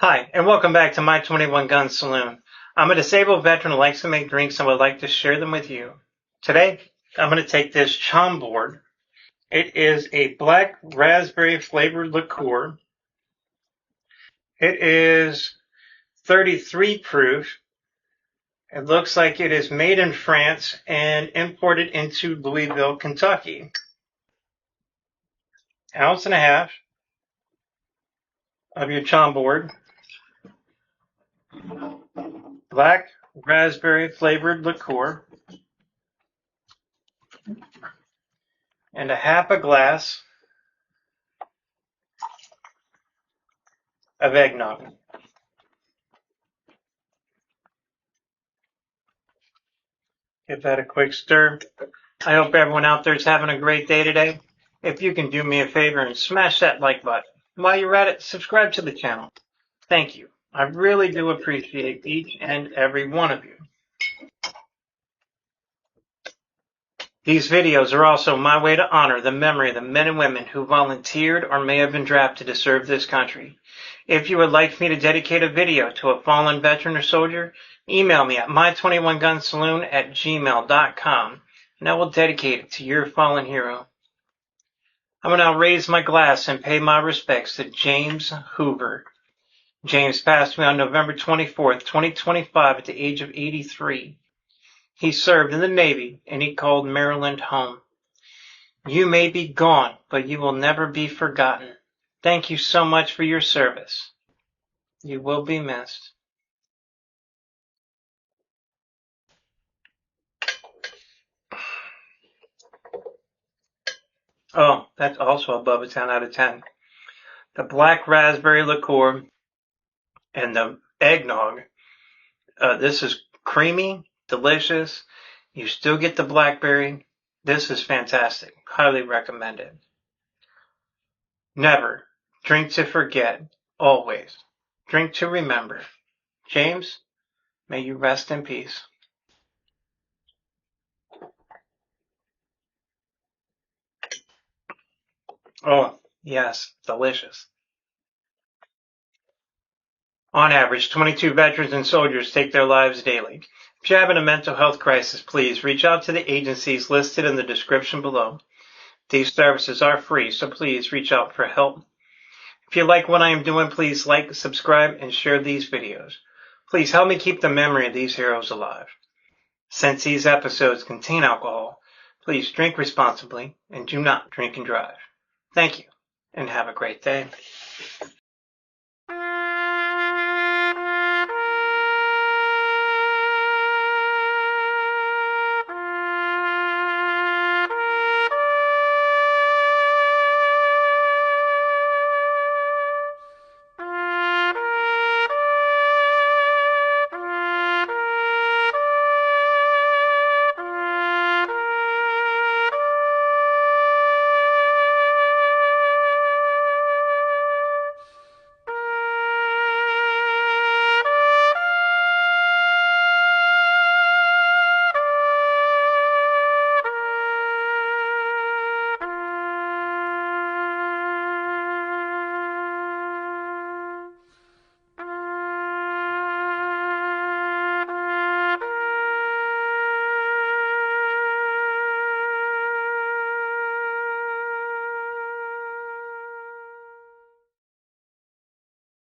Hi, and welcome back to my 21 Gun Saloon. I'm a disabled veteran who likes to make drinks and would like to share them with you. Today, I'm going to take this Chambord. It is a black raspberry flavored liqueur. It is 33 proof. It looks like it is made in France and imported into Louisville, Kentucky. Ounce and a half of your Chambord. Black raspberry flavored liqueur. And a half a glass of eggnog. Give that a quick stir. I hope everyone out there is having a great day today. If you can do me a favor and smash that like button. While you're at it, subscribe to the channel. Thank you. I really do appreciate each and every one of you. These videos are also my way to honor the memory of the men and women who volunteered or may have been drafted to serve this country. If you would like me to dedicate a video to a fallen veteran or soldier, email me at my21gunsaloon@gmail.com and I will dedicate it to your fallen hero. I will now raise my glass and pay my respects to James Hoover. James passed away on November 24th, 2025 at the age of 83. He served in the Navy and he called Maryland home. You may be gone, but you will never be forgotten. Thank you so much for your service. You will be missed. Oh, that's also above a 10 out of 10. The black raspberry liqueur and the eggnog. This is creamy, delicious. You still get the blackberry. This is fantastic. Highly recommend it. Never drink to forget. Always drink to remember. James, may you rest in peace. Oh, yes, delicious. On average, 22 veterans and soldiers take their lives daily. If you're having a mental health crisis, please reach out to the agencies listed in the description below. These services are free, so please reach out for help. If you like what I am doing, please like, subscribe, and share these videos. Please help me keep the memory of these heroes alive. Since these episodes contain alcohol, please drink responsibly and do not drink and drive. Thank you, and have a great day.